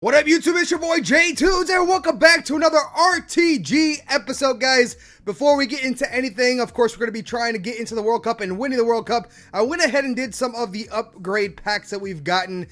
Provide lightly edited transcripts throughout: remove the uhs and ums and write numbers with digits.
What up, YouTube? It's your boy J2s, and welcome back to another RTG episode, guys. Before we get into anything, of course, we're going to be trying to get into the World Cup and winning the World Cup. I went ahead and did some of the upgrade packs that we've gotten,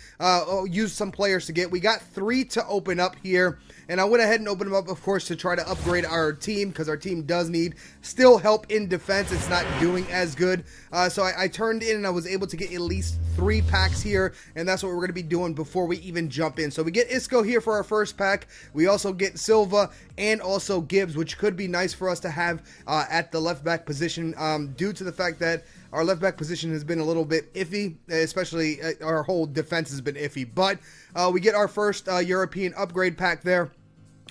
used some players to get. We got 3 to open up here, and I went ahead and opened them up, of course, to try to upgrade our team, because our team does need still help in defense. It's not doing as good. So I turned in and I was able to get at least 3 packs here, and that's what we're going to be doing before we even jump in. So we get Isco here for our first pack. We also get Silva and also Gibbs, which could be nice for us to have at the left back position, due to the fact that our left back position has been a little bit iffy, especially our whole defense has been iffy. But we get our first European upgrade pack there.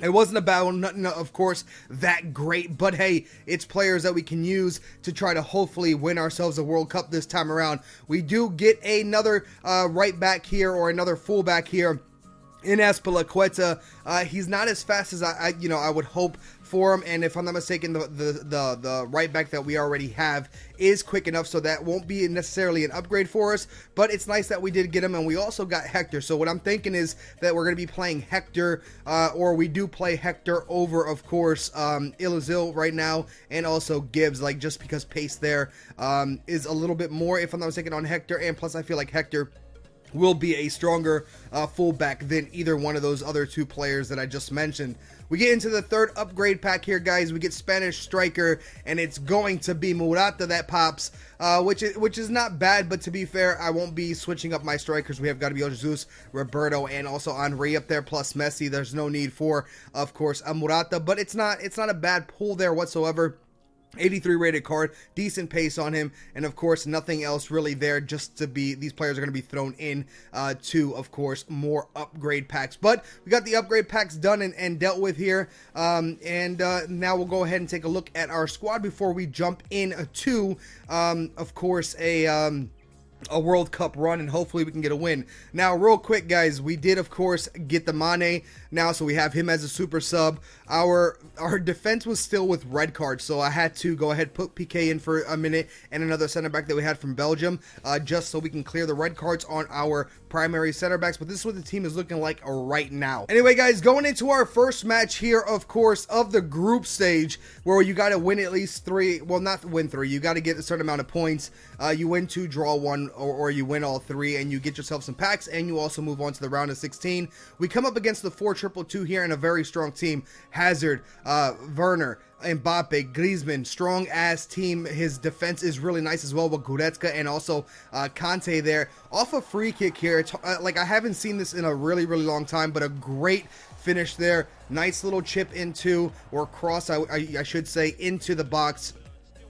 It wasn't a bad one, nothing, of course, that great, but hey, it's players that we can use to try to hopefully win ourselves a World Cup this time around. We do get another right back here, or another full back here in Azpilicueta. He's not as fast as I would hope for him, and if I'm not mistaken, the right back that we already have is quick enough, so that won't be necessarily an upgrade for us. But it's nice that we did get him, and we also got Hector. So what I'm thinking is that we're going to be playing Hector, or we do play Hector over, of course, Ilazil right now, and also Gibbs, like, just because pace there is a little bit more, if I'm not mistaken, on Hector, and plus I feel like Hector will be a stronger fullback than either one of those other 2 players that I just mentioned. We get into the third upgrade pack here, guys. We get Spanish striker, and it's going to be Morata that pops, which is not bad, but to be fair, I won't be switching up my strikers. We have got to be Jesus, Roberto, and also Henry up there, plus Messi. There's no need for, of course, a Morata, but it's not a bad pull there whatsoever. 83 rated card, decent pace on him, and of course nothing else really there, just to be, these players are going to be thrown in to, of course, more upgrade packs. But we got the upgrade packs done and dealt with here, and now we'll go ahead and take a look at our squad before we jump in to of course a World Cup run, and hopefully we can get a win. Now, real quick, guys, we did, of course, get the Mane now, so we have him as a super sub. Our defense was still with red cards, so I had to go ahead, put PK in for a minute, and another center back that we had from Belgium, just so we can clear the red cards on our primary center backs. But this is what the team is looking like right now. Anyway, guys, going into our first match here, of course, of the group stage, where you got to win at least 3, well, not win 3, you got to get a certain amount of points. You win 2, draw 1, or you win all 3, and you get yourself some packs, and you also move on to the round of 16. We come up against the 4-2-2 here, and a very strong team. Hazard, Werner, Mbappe, Griezmann, strong ass team. His defense is really nice as well with Goretzka and also Kante there. Off a free kick here, it's, like, I haven't seen this in a really long time, but a great finish there. Nice little chip into, or cross, I should say, into the box,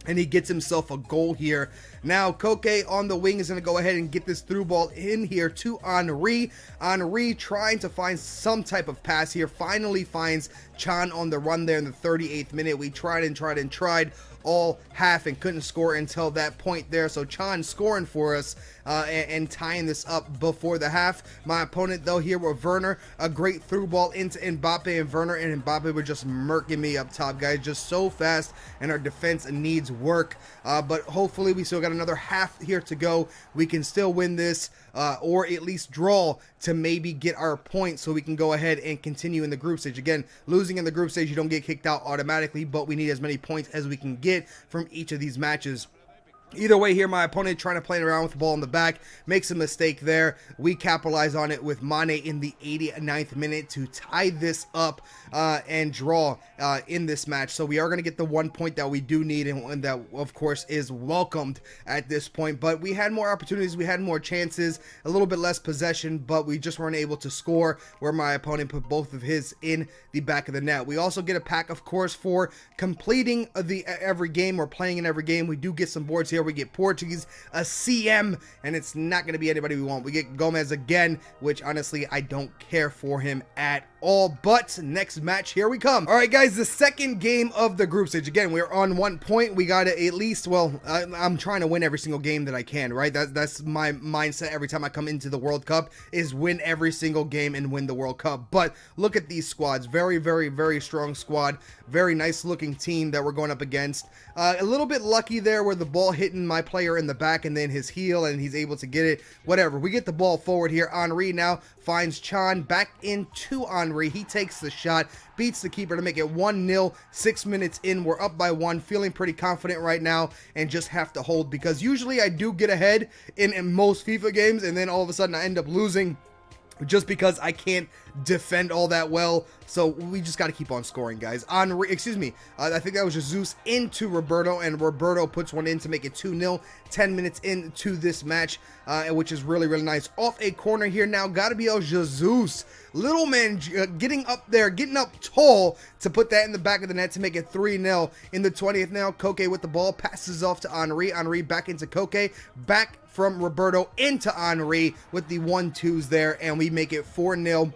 and he gets himself a goal here. Now, Koke on the wing is going to go ahead and get this through ball in here to Henry. Henry trying to find some type of pass here. Finally finds Chan on the run there in the 38th minute. We tried and tried all half and couldn't score until that point there. So Chan scoring for us and tying this up before the half. My opponent, though, here with Werner, a great through ball into Mbappe, and Werner and Mbappe were just murking me up top, guys. Just so fast, and our defense needs work. But hopefully we still got another half here to go. We can still win this, or at least draw to maybe get our points, so we can go ahead and continue in the group stage. Again, losing in the group stage, you don't get kicked out automatically, but we need as many points as we can get from each of these matches. Either way here, my opponent trying to play around with the ball in the back, makes a mistake there. We capitalize on it with Mane in the 89th minute to tie this up and draw in this match. So we are going to get the 1 point that we do need, and that, of course, is welcomed at this point. But we had more opportunities, we had more chances, a little bit less possession, but we just weren't able to score, where my opponent put both of his in the back of the net. We also get a pack, of course, for completing every game, or playing in every game. We do get some boards here. We get Portuguese, a CM, and it's not going to be anybody we want. We get Gomez again, which honestly I don't care for him at all. But next match, here we come. All right, guys, the second game of the group stage. Again, we're on 1 point. We got to at least, well, I'm trying to win every single game that I can, right? That's my mindset every time I come into the World Cup, is win every single game and win the World Cup. But look at these squads. Very strong squad. Very nice looking team that we're going up against. A little bit lucky there where the ball hit hitting my player in the back and then his heel, and he's able to get it. Whatever. We get the ball forward here. Henry now finds Chan back into Henry. He takes the shot, beats the keeper to make it 1-0. 6 minutes in, we're up by 1. Feeling pretty confident right now and just have to hold, because usually I do get ahead in most FIFA games and then all of a sudden I end up losing just because I can't defend all that well. So we just got to keep on scoring, guys. I think that was Jesus into Roberto, and Roberto puts one in to make it 2-0. 10 minutes into this match, which is really, really nice. Off a corner here now, got to be El Jesus. Little man getting up there, getting up tall to put that in the back of the net to make it 3-0. In the 20th now, Koke with the ball, passes off to Henry. Henry back into Koke, back from Roberto into Henry with the 1-2s there, and we make it 4-0.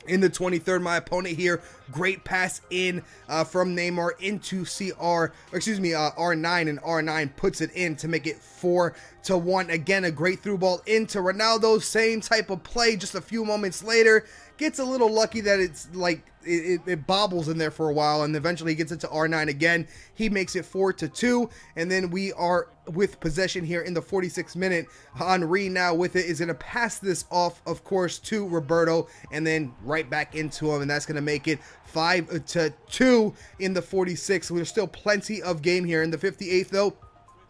In the 23rd, my opponent here, great pass in from Neymar into R9, and R9 puts it in to make it 4-1. Again, a great through ball into Ronaldo, same type of play just a few moments later. Gets a little lucky that it's like it bobbles in there for a while, and eventually he gets it to R9 again. He makes it 4-2, and then we are with possession here in the 46th minute. Henry now with it is going to pass this off, of course, to Roberto, and then right back into him, and that's going to make it 5-2 in the 46th. There's still plenty of game here. In the 58th, though,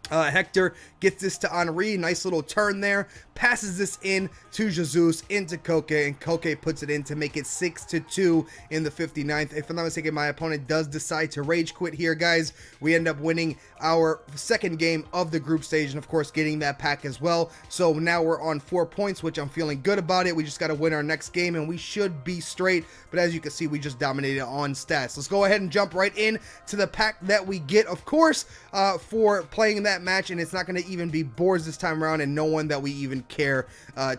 Hector gets this to Henry, nice little turn there, passes this in to Jesus into Koke, and Koke puts it in to make it 6-2 in the 59th. If I'm not mistaken, my opponent does decide to rage quit here, guys. We end up winning our second game of the group stage, and of course getting that pack as well. So now we're on 4 points, which I'm feeling good about it. We just got to win our next game and we should be straight, but as you can see, we just dominated on stats. Let's go ahead and jump right in to the pack that we get, of course, for playing that match, and it's not going to even be boards this time around, and no one that we even care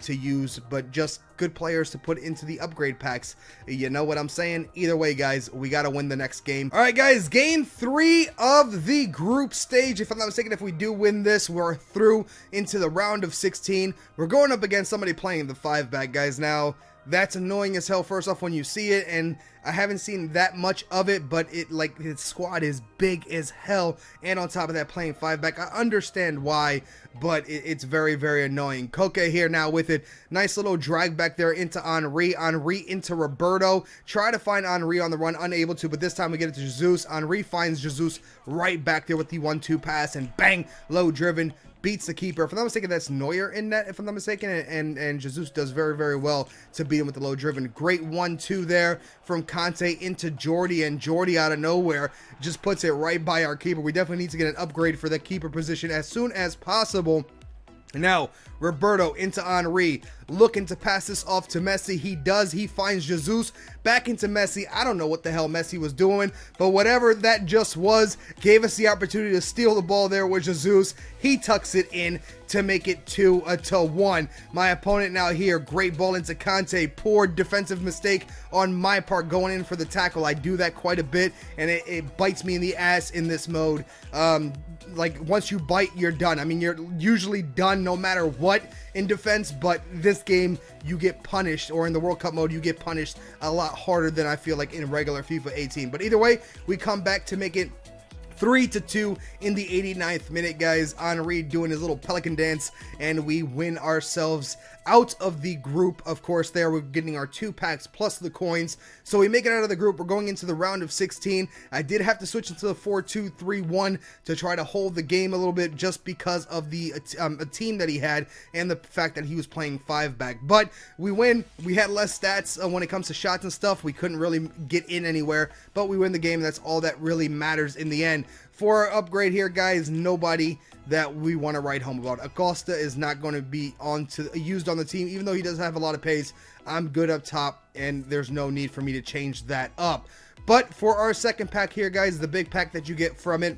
to use, but just good players to put into the upgrade packs. You know what I'm saying? Either way, guys, we got to win the next game. All right, guys, game 3 of the group stage. If I'm not mistaken, if we do win this, we're through into the round of 16. We're going up against somebody playing the 5-back, guys. Now, that's annoying as hell, first off, when you see it, and I haven't seen that much of it, but its squad is big as hell, and on top of that, playing 5-back. I understand why, but it's very, very annoying. Koke here now with it. Nice little drag back there into Henry. Henry into Roberto. Try to find Henry on the run, unable to, but this time we get it to Jesus. Henry finds Jesus right back there with the 1-2 pass, and bang, low driven. Beats the keeper. If I'm not mistaken, that's Neuer in net, if I'm not mistaken, and Jesus does very, very well to beat him with the low driven. Great 1-2 there from Conte into Jordi, and Jordi out of nowhere just puts it right by our keeper. We definitely need to get an upgrade for the keeper position as soon as possible. Now, Roberto into Henry, looking to pass this off to Messi. He does. He finds Jesus back into Messi. I don't know what the hell Messi was doing, but whatever that just was, gave us the opportunity to steal the ball there with Jesus. He tucks it in to make it 2-1. My opponent now here, great ball into Conte. Poor defensive mistake on my part going in for the tackle. I do that quite a bit, and it bites me in the ass in this mode. Like, once you bite, you're done. I mean, you're usually done no matter what in defense, but this game you get punished, or in the World Cup mode you get punished a lot harder than I feel like in regular FIFA 18. But either way, we come back to make it 3-2 in the 89th minute, guys. Henry doing his little pelican dance, and we win ourselves out of the group. Of course, there we're getting our 2 packs plus the coins, so we make it out of the group. We're going into the round of 16. I did have to switch into the 4-2-3-1 to try to hold the game a little bit, just because of the team that he had and the fact that he was playing 5-back. But we win. We had less stats when it comes to shots and stuff. We couldn't really get in anywhere, but we win the game. That's all that really matters in the end. For our upgrade here, guys, nobody that we want to write home about. Acosta is not going to be used on the team, even though he does have a lot of pace. I'm good up top, and there's no need for me to change that up. But for our second pack here, guys, the big pack that you get from it,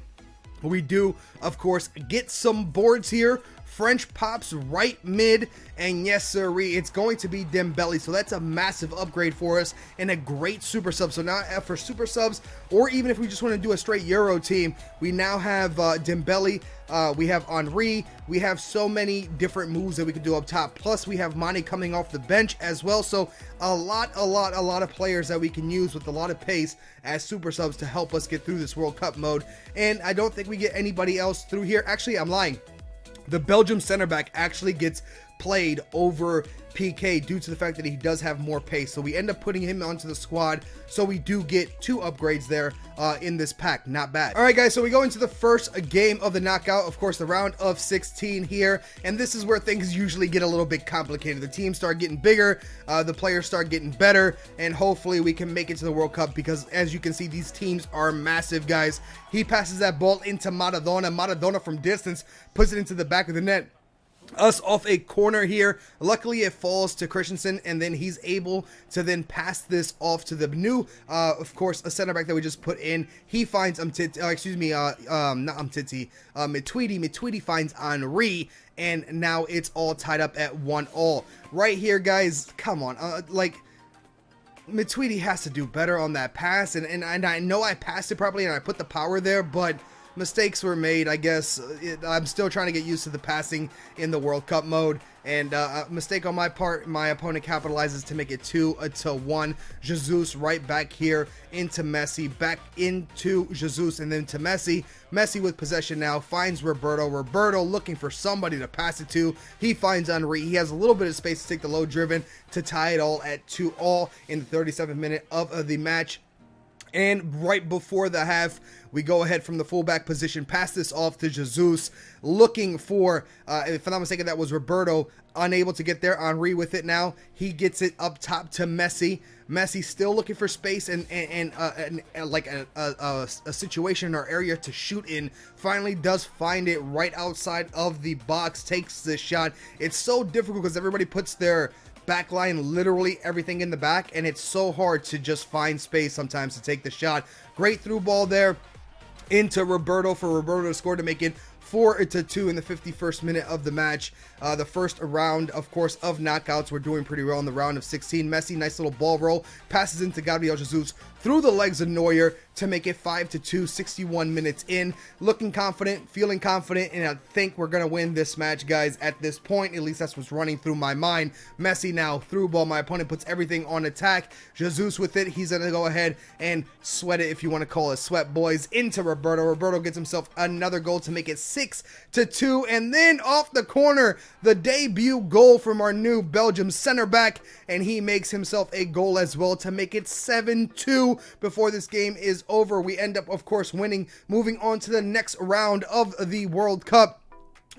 we do, of course, get some boards here. French pops right mid, and yes sirree, it's going to be Dembele, so that's a massive upgrade for us and a great super sub. So now for super subs, or even if we just want to do a straight Euro team, we now have Dembele We have Henry. We have so many different moves that we can do up top. Plus, we have Mane coming off the bench as well. So a lot of players that we can use with a lot of pace as super subs to help us get through this World Cup mode. And I don't think we get anybody else through here. Actually, I'm lying. The Belgium center back actually gets played over PK due to the fact that he does have more pace. So we end up putting him onto the squad. So we do get 2 upgrades there in this pack. Not bad. All right, guys. So we go into the first game of the knockout. Of course, the round of 16 here. And this is where things usually get a little bit complicated. The teams start getting bigger. The players start getting better. And hopefully we can make it to the World Cup because as you can see, these teams are massive, guys. He passes that ball into Maradona. Maradona from distance puts it into the back of the net. Us off a corner here. Luckily it falls to Christensen, and then he's able to then pass this off to the new of course a center back that we just put in. He finds Matuidi finds Henry, and now it's all tied up at 1-1 right here, guys. Come on, like Matuidi has to do better on that pass, and I know I passed it properly and I put the power there, but mistakes were made, I guess. I'm still trying to get used to the passing in the World Cup mode, and a mistake on my part. My opponent capitalizes to make it 2-1. Jesus right back here into Messi, back into Jesus, and then to Messi. Messi with possession now finds Roberto. Roberto looking for somebody to pass it to. He finds Henry. He has a little bit of space to take the low driven to tie it all at 2-2 in the 37th minute of the match. And right before the half, we go ahead from the fullback position, pass this off to Jesus, looking for, if I'm not mistaken, that was Roberto, unable to get there. Henry with it now. He gets it up top to Messi. Messi still looking for space and like a situation or area to shoot in. Finally does find it right outside of the box, takes the shot. It's so difficult because everybody puts their backline, literally everything in the back, and it's so hard to just find space sometimes to take the shot. Great through ball there into Roberto for Roberto to score to make it 4-2 in the 51st minute of the match. The first round, of course, of knockouts. We're doing pretty well in the round of 16. Messi, nice little ball roll, passes into Gabriel Jesus through the legs of Neuer to make it 5-2, 61 minutes in. Looking confident, feeling confident, and I think we're going to win this match, guys, at this point. At least that's what's running through my mind. Messi now through ball. My opponent puts everything on attack. Jesus with it. He's going to go ahead and sweat it, if you want to call it sweat, boys, into Roberto. Roberto gets himself another goal to make it 6-2. And then off the corner, the debut goal from our new Belgium center back, and he makes himself a goal as well to make it 7-2 before this game is over. We end up, of course, winning, moving on to the next round of the World Cup.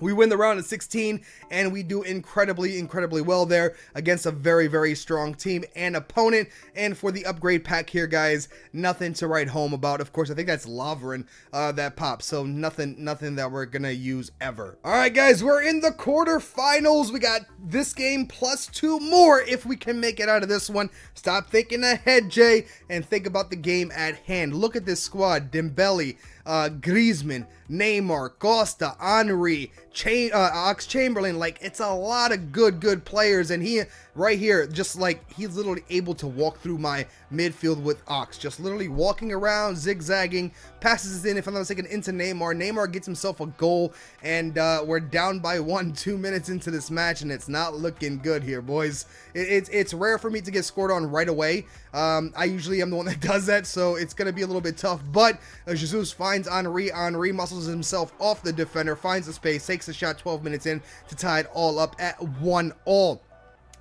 We win the round of 16, and we do incredibly well there against a very strong team and opponent. And for the upgrade pack here, guys, nothing to write home about. Of course, I think that's Lovren that pops, so nothing that we're gonna use ever. All right, guys, we're in the quarterfinals. We got this game plus 2 more if we can make it out of this one. Stop thinking ahead, Jay, and think about the game at hand. Look at this squad: Dembele, Griezmann, Neymar, Costa, Henry, Ox-Chamberlain. Like, it's a lot of good players, and he right here, just like, he's literally able to walk through my midfield with Ox, just literally walking around, zigzagging, passes it in, if I'm not mistaken, into Neymar. Neymar gets himself a goal, and we're down by 1 2 minutes into this match, and it's not looking good here, boys. It's rare for me to get scored on right away. I usually am the one that does that, so it's gonna be a little bit tough, but Jesus finds Henry. Henry muscles himself off the defender, finds the space, takes the shot 12 minutes in to tie it all up at 1-1.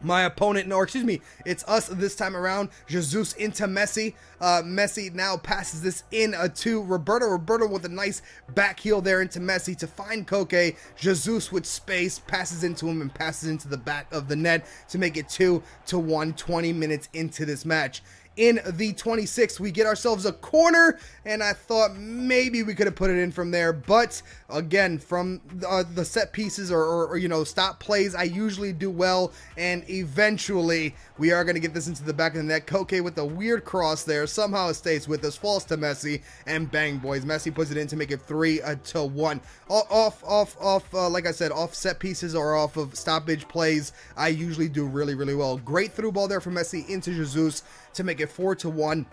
My opponent, no, excuse me, it's us this time around. Jesus into Messi. Messi now passes this in to Roberto. Roberto with a nice back heel there into Messi to find Koke. Jesus with space, passes into him and passes into the back of the net to make it 2-1, 20 minutes into this match. In the 26th, we get ourselves a corner, and I thought maybe we could have put it in from there, but again, from the set pieces or you know, stop plays, I usually do well, and eventually we are going to get this into the back of the net. Koke with a weird cross there, somehow it stays with us, falls to Messi, and bang, boys, Messi puts it in to make it 3-1. Like I said, off set pieces or off of stoppage plays, I usually do really well. Great through ball there from Messi into Jesus to make it 4-1.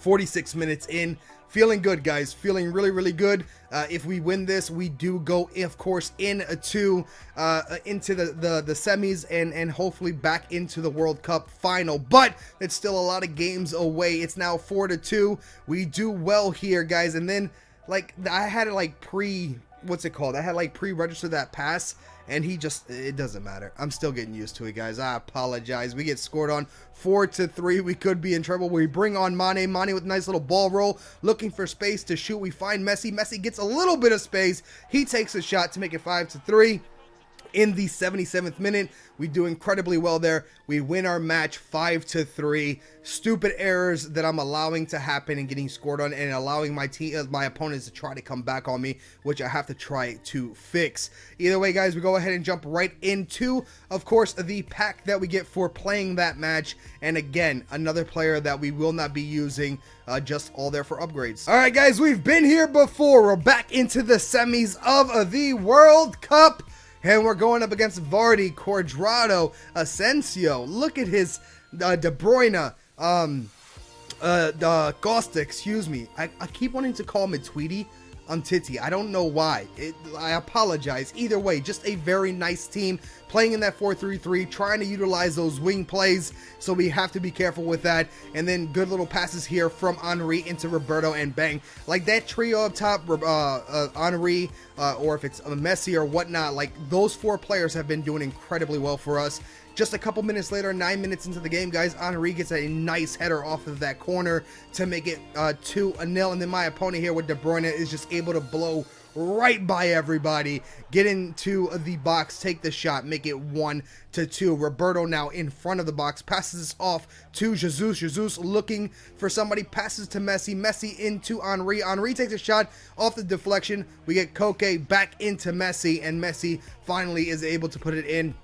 46 minutes in. Feeling good, guys. Feeling really, really good. If we win this, we do go, of course, into the semis and hopefully back into the World Cup final. But it's still a lot of games away. It's now 4-2. We do well here, guys. And then, like, I had to, like, I had, like, pre-register that pass. And it doesn't matter. I'm still getting used to it, guys. I apologize. We get scored on 4-3. We could be in trouble. We bring on Mane. Mane with a nice little ball roll, looking for space to shoot. We find Messi. Messi gets a little bit of space. He takes a shot to make it 5-3. In the 77th minute, we do incredibly well there. We win our match 5-3. Stupid errors that I'm allowing to happen and getting scored on, and allowing my opponents to try to come back on me, which I have to try to fix. Either way, guys, we go ahead and jump right into, of course, the pack that we get for playing that match. And again, another player that we will not be using, just all there for upgrades. All right, guys, we've been here before. We're back into the semis of the World Cup. And we're going up against Vardy, Cuadrado, Asensio. Look at his De Bruyne, Costa, excuse me. I keep wanting to call him a Tweety. Titi. I don't know why. I apologize. Either way, just a very nice team playing in that 4-3-3, trying to utilize those wing plays, so we have to be careful with that. And then good little passes here from Henry into Roberto, and bang. Like that trio up top, Henry, or if it's Messi or whatnot, like those four players have been doing incredibly well for us. Just a couple minutes later, 9 minutes into the game, guys, Henry gets a nice header off of that corner to make it 2-0. And then my opponent here with De Bruyne is just able to blow right by everybody, get into the box, take the shot, make it 1-2. Roberto now in front of the box, passes this off to Jesus. Jesus looking for somebody, passes to Messi. Messi into Henry. Henry takes a shot off the deflection. We get Koke back into Messi, and Messi finally is able to put it in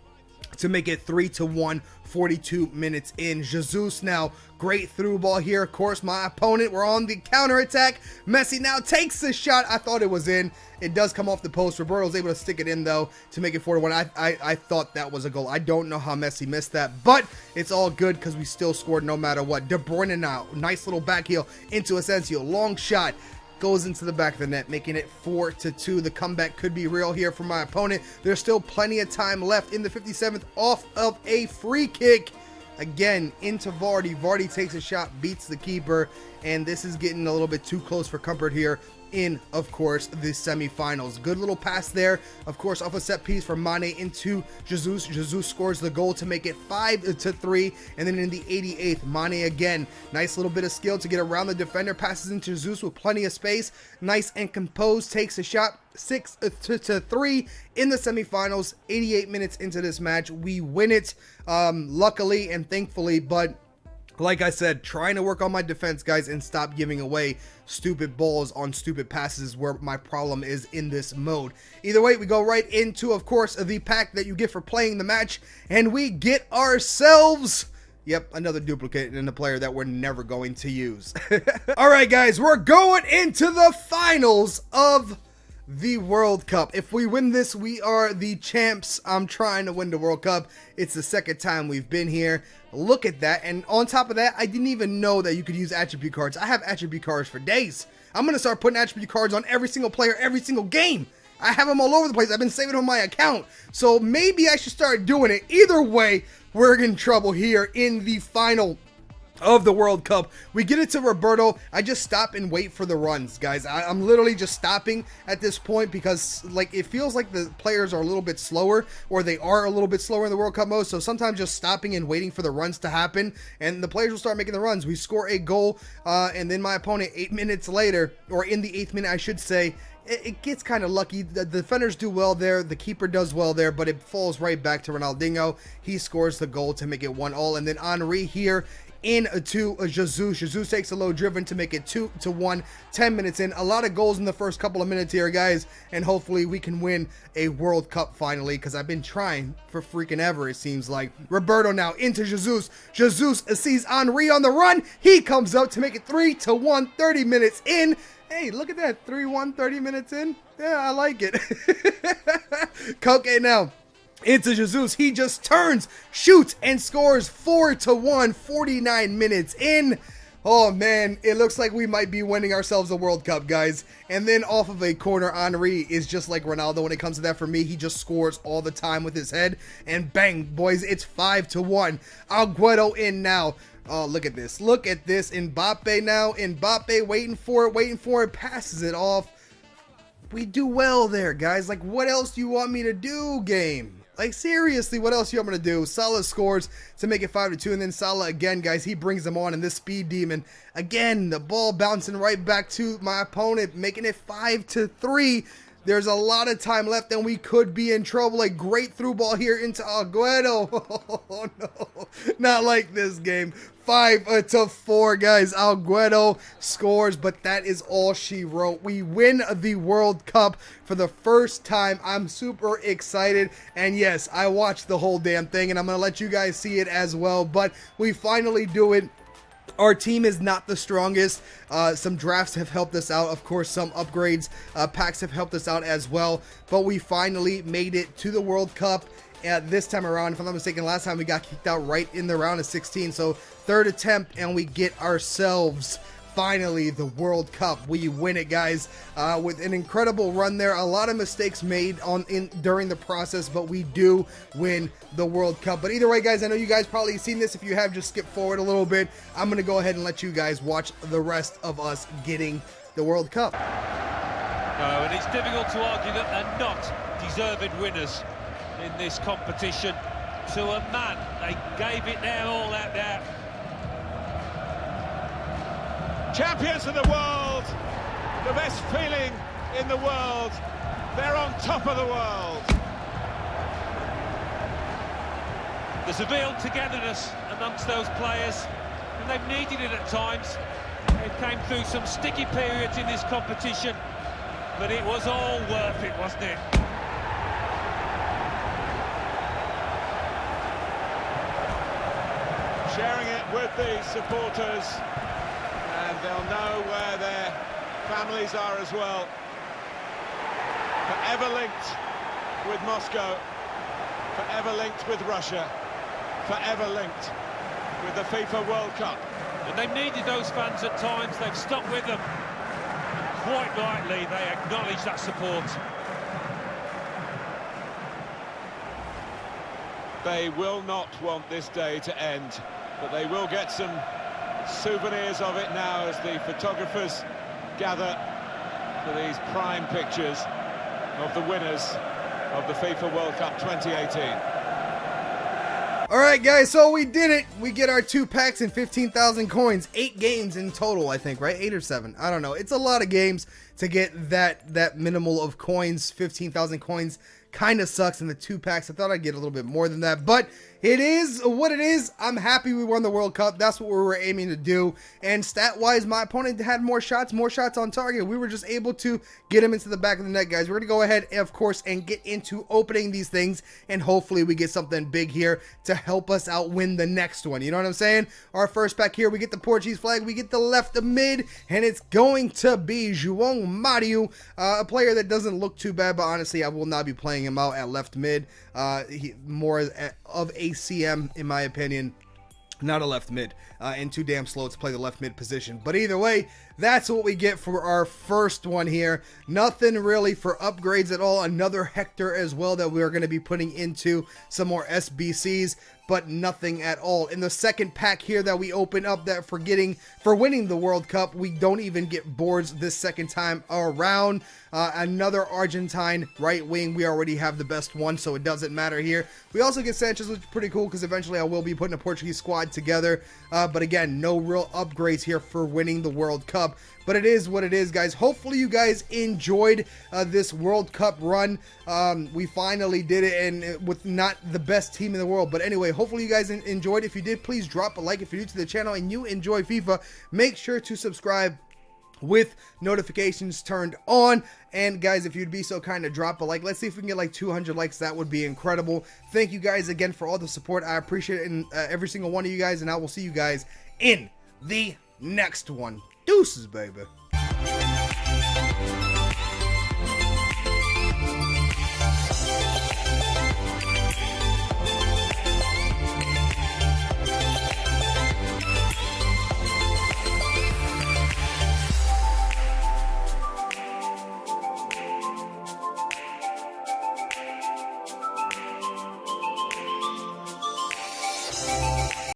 to make it 3-1, 42 minutes in. Jesus now, great through ball here. Of course, my opponent, we're on the counter attack. Messi now takes the shot. I thought it was in. It does come off the post. Roberto's able to stick it in, though, to make it 4-1. I thought that was a goal. I don't know how Messi missed that, but it's all good because we still scored no matter what. De Bruyne now, nice little back heel into Asensio. Long shot. Goes into the back of the net, making it 4-2. The comeback could be real here for my opponent. There's still plenty of time left in the 57th off of a free kick. Again, into Vardy. Vardy takes a shot, beats the keeper, and this is getting a little bit too close for comfort here in, of course, the semifinals. Good little pass there, of course, off a set piece from Mane into Jesus. Jesus scores the goal to make it 5-3, and then in the 88th, Mane again, nice little bit of skill to get around the defender, passes into Jesus with plenty of space, nice and composed, takes a shot, 6-3 in the semifinals. 88 minutes into this match, we win it, luckily and thankfully, but like I said, trying to work on my defense, guys, and stop giving away stupid balls on stupid passes where my problem is in this mode. Either way, we go right into, of course, the pack that you get for playing the match, and we get ourselves, yep, another duplicate and a player that we're never going to use. All right, guys, we're going into the finals of the World Cup. If we win this, we are the champs. I'm trying to win the World Cup. It's the second time we've been here. Look at that. And on top of that, I didn't even know that you could use attribute cards. I have attribute cards for days. I'm going to start putting attribute cards on every single player, every single game. I have them all over the place. I've been saving them on my account. So maybe I should start doing it. Either way, we're in trouble here in the final of the World Cup. We get it to Roberto. I just stop and wait for the runs, guys. I'm literally just stopping at this point because, like, it feels like the players are a little bit slower, or they are a little bit slower in the World Cup mode. So sometimes just stopping and waiting for the runs to happen, and the players will start making the runs. We score a goal, and then my opponent 8 minutes later, or in the 8th minute, I should say, it gets kind of lucky. The defenders do well there, the keeper does well there, but it falls right back to Ronaldinho. He scores the goal to make it 1-1, and then Henry here into Jesus. Jesus takes a low driven to make it 2-1, 10 minutes in. A lot of goals in the first couple of minutes here, guys, and hopefully we can win a World Cup finally, because I've been trying for freaking ever, it seems like. Roberto now into Jesus. Jesus sees Henry on the run. He comes up to make it 3-1, 30 minutes in. Hey, look at that, 3-1, 30 minutes in. Yeah, I like it. Koke now into Jesus. He just turns, shoots, and scores 4-1, 49 minutes in. Oh man, it looks like we might be winning ourselves a World Cup, guys. And then off of a corner, Henry is just like Ronaldo when it comes to that. For me, he just scores all the time with his head. And bang, boys, it's 5-1. Aguero in now. Oh, look at this. Look at this. Mbappe now. Mbappe waiting for it, passes it off. We do well there, guys. Like, what else do you want me to do, game? Like, seriously, what else you want me to do? Salah scores to make it 5-2, and then Salah again, guys, he brings them on, and this speed demon, again, the ball bouncing right back to my opponent, making it 5-3. There's a lot of time left, and we could be in trouble. A great through ball here into Aguero. Oh, no. Not like this game. 5-4, guys. Aguero scores, but that is all she wrote. We win the World Cup for the first time. I'm super excited, and yes, I watched the whole damn thing, and I'm going to let you guys see it as well, but we finally do it. Our team is not the strongest. Some drafts have helped us out. Of course, some upgrades, packs have helped us out as well. But we finally made it to the World Cup this time around. If I'm not mistaken, last time we got kicked out right in the round of 16. So third attempt, and we get ourselves finally the World Cup. We win it, guys, with an incredible run there. A lot of mistakes made during the process, but we do win the World Cup. But either way, guys, I know you guys probably seen this. If you have, just skip forward a little bit. I'm gonna go ahead and let you guys watch the rest of us getting the World Cup. And it's difficult to argue that they're not deserved winners in this competition. To a man, they gave it their all out there. Champions of the world, the best feeling in the world. They're on top of the world. There's a real togetherness amongst those players, and they've needed it at times. They came through some sticky periods in this competition, but it was all worth it, wasn't it? Sharing it with the supporters. And they'll know where their families are as well. Forever linked with Moscow, forever linked with Russia, forever linked with the FIFA World Cup. And they've needed those fans at times. They've stuck with them. Quite rightly, they acknowledge that support. They will not want this day to end, but they will get some souvenirs of it now as the photographers gather for these prime pictures of the winners of the FIFA World Cup 2018. Alright, guys, so we did it. We get our 2 packs and 15,000 coins. 8 games in total, I think, right? 8 or 7. I don't know. It's a lot of games to get that minimal of coins. 15,000 coins kind of sucks in the 2 packs. I thought I'd get a little bit more than that, but it is what it is. I'm happy we won the World Cup. That's what we were aiming to do. And stat-wise, my opponent had more shots on target. We were just able to get him into the back of the net, guys. We're going to go ahead, of course, and get into opening these things, and hopefully we get something big here to help us out win the next one. You know what I'm saying? Our first pack here, we get the Portuguese flag, we get the left mid, and it's going to be João Mario, a player that doesn't look too bad, but honestly, I will not be playing him out at left mid. More of a CM, in my opinion, not a left mid, and too damn slow to play the left mid position. But either way, that's what we get for our first one here. Nothing really for upgrades at all. Another Hector as well that we're going to be putting into some more SBCs, but nothing at all. In the second pack here that we open up, that for winning the World Cup, we don't even get boards this second time around. Another Argentine right wing. We already have the best one, so it doesn't matter here. We also get Sanchez, which is pretty cool because eventually I will be putting a Portuguese squad together. But again, no real upgrades here for winning the World Cup. But it is what it is, guys. Hopefully you guys enjoyed this World Cup run. We finally did it, and with not the best team in the world. But anyway, hopefully you guys enjoyed. If you did, please drop a like. If you're new to the channel and you enjoy FIFA, make sure to subscribe with notifications turned on. And guys, if you'd be so kind to drop a like, let's see if we can get like 200 likes. That would be incredible. Thank you guys again for all the support. I appreciate it, and every single one of you guys, and I will see you guys in the next one. Deuces, baby.